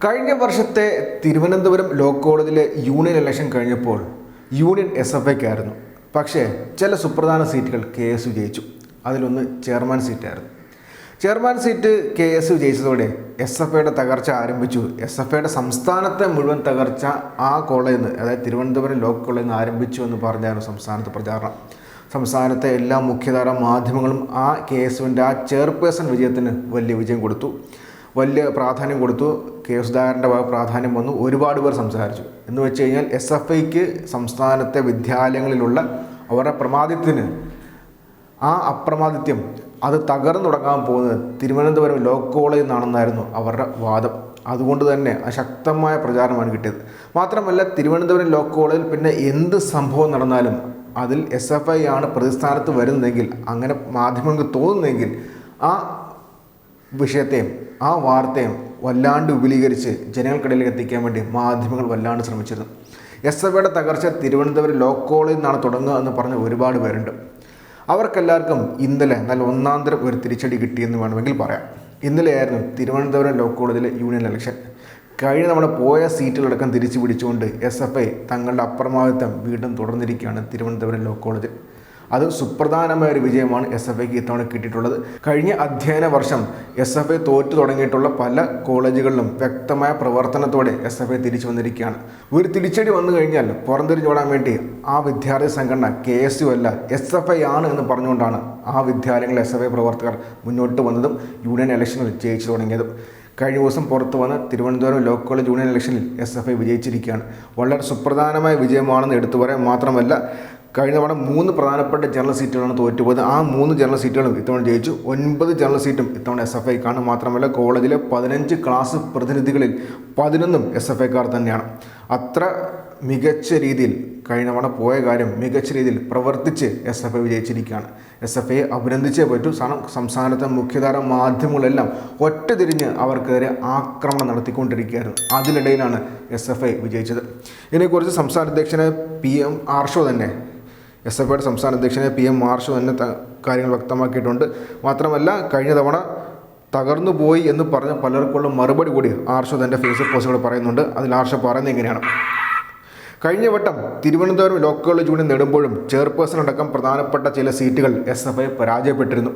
കഴിഞ്ഞ വർഷത്തെ തിരുവനന്തപുരം ലോ കോളേജിലെ യൂണിയൻ ഇലക്ഷൻ കഴിഞ്ഞപ്പോൾ യൂണിയൻ SFIക്കായിരുന്നു. പക്ഷേ ചില സുപ്രധാന സീറ്റുകൾ KSU ജയിച്ചു. അതിലൊന്ന് ചെയർമാൻ സീറ്റായിരുന്നു. ചെയർമാൻ സീറ്റ് KSU ജയിച്ചതോടെ SFIയുടെ തകർച്ച ആരംഭിച്ചു. SFIയുടെ സംസ്ഥാനത്തെ മുഴുവൻ തകർച്ച ആ കോളേജിൽ നിന്ന്, അതായത് തിരുവനന്തപുരം ലോ കോളേജിൽ നിന്ന് ആരംഭിച്ചു എന്ന് പറഞ്ഞായിരുന്നു സംസ്ഥാനത്ത് പ്രചാരണം. സംസ്ഥാനത്തെ എല്ലാ മുഖ്യധാര മാധ്യമങ്ങളും ആ KSUവിൻ്റെ ആ ചെയർപേഴ്സൺ വിജയത്തിന് വലിയ വിജയം കൊടുത്തു, വലിയ പ്രാധാന്യം കൊടുത്തു. സുധാകരൻ്റെ പ്രാധാന്യം വന്നു. ഒരുപാട് പേർ സംസാരിച്ചു. എന്ന് വെച്ച് കഴിഞ്ഞാൽ SFIക്ക് സംസ്ഥാനത്തെ വിദ്യാലയങ്ങളിലുള്ള അവരുടെ പ്രമാദിത്യത്തിന് ആ അപ്രമാദിത്യം അത് തകർന്നു തുടങ്ങാൻ പോകുന്നത് തിരുവനന്തപുരം ലോ കോളേജിൽ നിന്നാണെന്നായിരുന്നു അവരുടെ വാദം. അതുകൊണ്ട് തന്നെ ശക്തമായ പ്രചാരണമാണ് കിട്ടിയത്. മാത്രമല്ല, തിരുവനന്തപുരം ലോ കോളേജിൽ പിന്നെ എന്ത് സംഭവം നടന്നാലും അതിൽ SFI ആണ് പ്രതിസ്ഥാനത്ത് വരുന്നതെങ്കിൽ, അങ്ങനെ മാധ്യമങ്ങൾക്ക് തോന്നുന്നെങ്കിൽ, ആ വിഷയത്തെയും ആ വാർത്തയും വല്ലാണ്ട് വിപുലീകരിച്ച് ജനങ്ങൾക്കിടയിലേക്ക് എത്തിക്കാൻ വേണ്ടി മാധ്യമങ്ങൾ വല്ലാണ്ട് ശ്രമിച്ചിരുന്നു. SFIയുടെ തകർച്ച തിരുവനന്തപുരം ലോ കോളേജിൽ നിന്നാണ് തുടങ്ങുക എന്ന് പറഞ്ഞ ഒരുപാട് പേരുണ്ട്. അവർക്കെല്ലാവർക്കും ഇന്നലെ നല്ല ഒന്നാന്തരം ഒരു തിരിച്ചടി കിട്ടിയെന്ന് വേണമെങ്കിൽ പറയാം. ഇന്നലെയായിരുന്നു തിരുവനന്തപുരം ലോ കോളേജിലെ യൂണിയൻ ഇലക്ഷൻ. കഴിഞ്ഞ തവണ പോയ സീറ്റുകളടക്കം തിരിച്ചു പിടിച്ചുകൊണ്ട് SFI തങ്ങളുടെ അപ്രമാദിത്വം വീണ്ടും തുടർന്നിരിക്കുകയാണ് തിരുവനന്തപുരം ലോ കോളേജിൽ. അത് സുപ്രധാനമായ ഒരു വിജയമാണ് SFIക്ക് ഇത്തവണ കിട്ടിയിട്ടുള്ളത്. കഴിഞ്ഞ അധ്യയന വർഷം SFI തോറ്റു തുടങ്ങിയിട്ടുള്ള പല കോളേജുകളിലും വ്യക്തമായ പ്രവർത്തനത്തോടെ SFI തിരിച്ചു വന്നിരിക്കുകയാണ്. ഒരു തിരിച്ചടി വന്നു കഴിഞ്ഞാൽ പുറംതിരിഞ്ഞോടാൻ വേണ്ടി ആ വിദ്യാർത്ഥി സംഘടന KSU അല്ല SFI ആണ് എന്ന് പറഞ്ഞുകൊണ്ടാണ് ആ വിദ്യാലയങ്ങളിലെ SFI പ്രവർത്തകർ മുന്നോട്ട് വന്നതും യൂണിയൻ ഇലക്ഷനിൽ ജയിച്ചു തുടങ്ങിയതും. കഴിഞ്ഞ ദിവസം പുറത്തു വന്ന തിരുവനന്തപുരം ലോ കോളേജ് യൂണിയൻ ഇലക്ഷനിൽ SFI വിജയിച്ചിരിക്കുകയാണ്. വളരെ സുപ്രധാനമായ വിജയമാണെന്ന് എടുത്തു പറയാൻ മാത്രമല്ല, കഴിഞ്ഞ തവണ 3 പ്രധാനപ്പെട്ട ജനറൽ സീറ്റുകളാണ് തോറ്റുപോയത്. ആ 3 ജനറൽ സീറ്റുകളും ഇത്തവണ ജയിച്ചു. 9 ജനറൽ സീറ്റും ഇത്തവണ SFIക്കാണ്. മാത്രമല്ല, കോളേജിലെ 15 ക്ലാസ് പ്രതിനിധികളിൽ 11 SFIക്കാർ തന്നെയാണ്. അത്ര മികച്ച രീതിയിൽ കഴിഞ്ഞ തവണ പോയ കാര്യം മികച്ച രീതിയിൽ പ്രവർത്തിച്ച് SFI വിജയിച്ചിരിക്കുകയാണ്. SFIയെ അഭിനന്ദിച്ചേ പറ്റൂ. സംസ്ഥാനത്തെ മുഖ്യധാര മാധ്യമങ്ങളെല്ലാം ഒറ്റതിരിഞ്ഞ് അവർക്കെതിരെ ആക്രമണം നടത്തിക്കൊണ്ടിരിക്കുകയായിരുന്നു. അതിനിടയിലാണ് SFI വിജയിച്ചത്. ഇതിനെക്കുറിച്ച് സംസ്ഥാന അധ്യക്ഷനായ PM ആർഷോ തന്നെ, SFIയുടെ സംസ്ഥാന അധ്യക്ഷനായ PM ആർഷോ തന്നെ കാര്യങ്ങൾ വ്യക്തമാക്കിയിട്ടുണ്ട്. മാത്രമല്ല, കഴിഞ്ഞ തവണ തകർന്നു പോയി എന്ന് പറഞ്ഞ പലർക്കുള്ള മറുപടി കൂടി ആർഷോ തൻ്റെ ഫേസ്ബുക്ക് പോസ്റ്റുകൾ പറയുന്നുണ്ട്. അതിൽ ആർഷോ പറയുന്നത് എങ്ങനെയാണ്: കഴിഞ്ഞ വട്ടം തിരുവനന്തപുരം ലോ കോളേജ് യൂണിയൻ നേടുമ്പോഴും ചെയർപേഴ്സൺ അടക്കം പ്രധാനപ്പെട്ട ചില സീറ്റുകൾ SFI പരാജയപ്പെട്ടിരുന്നു.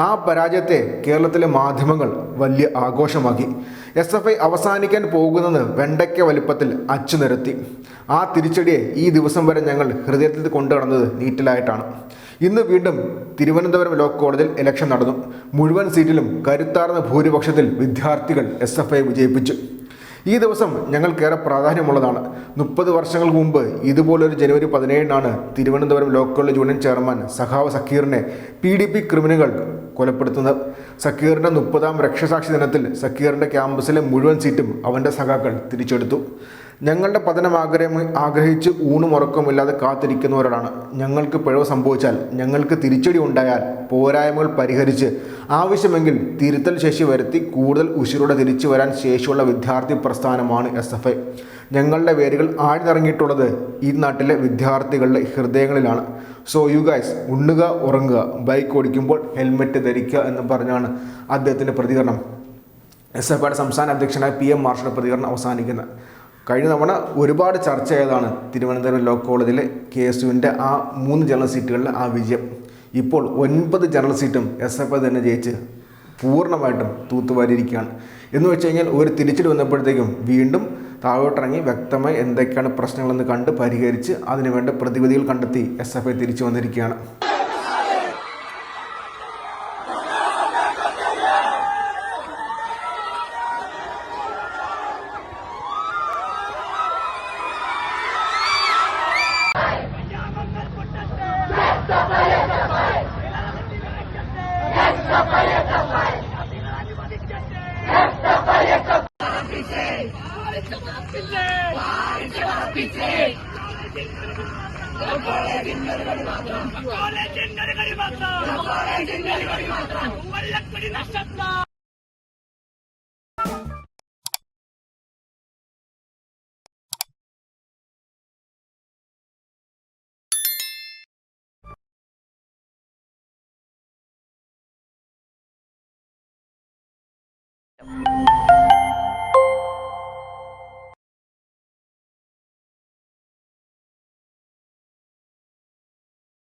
ആ പരാജയത്തെ കേരളത്തിലെ മാധ്യമങ്ങൾ വലിയ ആഘോഷമാക്കി. SFI അവസാനിക്കാൻ പോകുന്നത് വെണ്ടയ്ക്ക വലിപ്പത്തിൽ അച്ചു നിരത്തി. ആ തിരിച്ചടിയെ ഈ ദിവസം വരെ ഞങ്ങൾ ഹൃദയത്തിൽ കൊണ്ടു നടന്നത് നീറ്റിലായിട്ടാണ്. ഇന്ന് വീണ്ടും തിരുവനന്തപുരം ലോ കോളേജിൽ ഇലക്ഷൻ നടന്നു. മുഴുവൻ സീറ്റിലും കരുത്താർന്ന ഭൂരിപക്ഷത്തിൽ വിദ്യാർത്ഥികൾ SFI വിജയിപ്പിച്ചു. ഈ ദിവസം ഞങ്ങൾക്കേറെ പ്രാധാന്യമുള്ളതാണ്. 30 വർഷങ്ങൾക്ക് മുമ്പ് ഇതുപോലൊരു ജനുവരി 17 Thiruvananthapuram law college union chairman സഖാവ് സക്കീറിനെ PDP ക്രിമിനലുകൾ കൊലപ്പെടുത്തുന്നത്. സക്കീറിൻ്റെ 30ാം രക്ഷസാക്ഷി ദിനത്തിൽ സക്കീറിൻ്റെ ക്യാമ്പസിലെ മുഴുവൻ സീറ്റും അവൻ്റെ സഖാക്കൾ തിരിച്ചെടുത്തു. ഞങ്ങളുടെ പതനം ആഗ്രഹിച്ച് ഊണും ഉറക്കമില്ലാതെ കാത്തിരിക്കുന്നവരോടാണ്. ഞങ്ങൾക്ക് പിഴവ് സംഭവിച്ചാൽ, ഞങ്ങൾക്ക് തിരിച്ചടി ഉണ്ടായാൽ പോരായ്മകൾ പരിഹരിച്ച് ആവശ്യമെങ്കിൽ തിരുത്തൽ ശേഷി വരുത്തി കൂടുതൽ ഉശിരോടെ തിരിച്ചു വരാൻ ശേഷിയുള്ള വിദ്യാർത്ഥി പ്രസ്ഥാനമാണ് SFI. ഞങ്ങളുടെ വേരുകൾ ആഴ്ന്നിറങ്ങിയിട്ടുള്ളത് ഈ നാട്ടിലെ വിദ്യാർത്ഥികളുടെ ഹൃദയങ്ങളിലാണ്. സോ യു ഗൈസ്, ഉണ്ണുക, ഉറങ്ങുക, ബൈക്ക് ഓടിക്കുമ്പോൾ ഹെൽമെറ്റ് ധരിക്കുക എന്ന് പറഞ്ഞാണ് അദ്ദേഹത്തിൻ്റെ പ്രതികരണം. SFIയുടെ സംസ്ഥാന അധ്യക്ഷനായ PM ആർഷോയുടെ പ്രതികരണം അവസാനിക്കുന്നത്. കഴിഞ്ഞ തവണ ഒരുപാട് ചർച്ച ചെയ്തതാണ് തിരുവനന്തപുരം ലോ കോളേജിലെ KSUവിൻ്റെ ആ 3 ജനറൽ സീറ്റുകളിലെ ആ വിജയം. ഇപ്പോൾ 9 ജനറൽ സീറ്റും SFI തന്നെ ജയിച്ച് പൂർണ്ണമായിട്ടും തൂത്തുവാരിയിരിക്കുകയാണ്. എന്ന് വെച്ച് കഴിഞ്ഞാൽ ഒരു തിരിച്ചടി വന്നപ്പോഴത്തേക്കും വീണ്ടും താഴോട്ടിറങ്ങി വ്യക്തമായി എന്തൊക്കെയാണ് പ്രശ്നങ്ങളെന്ന് കണ്ട് പരിഹരിച്ച് അതിനുവേണ്ട പ്രതിവിധികൾ കണ്ടെത്തി SFI തിരിച്ചു വന്നിരിക്കുകയാണ്. കോളേജിന്റെ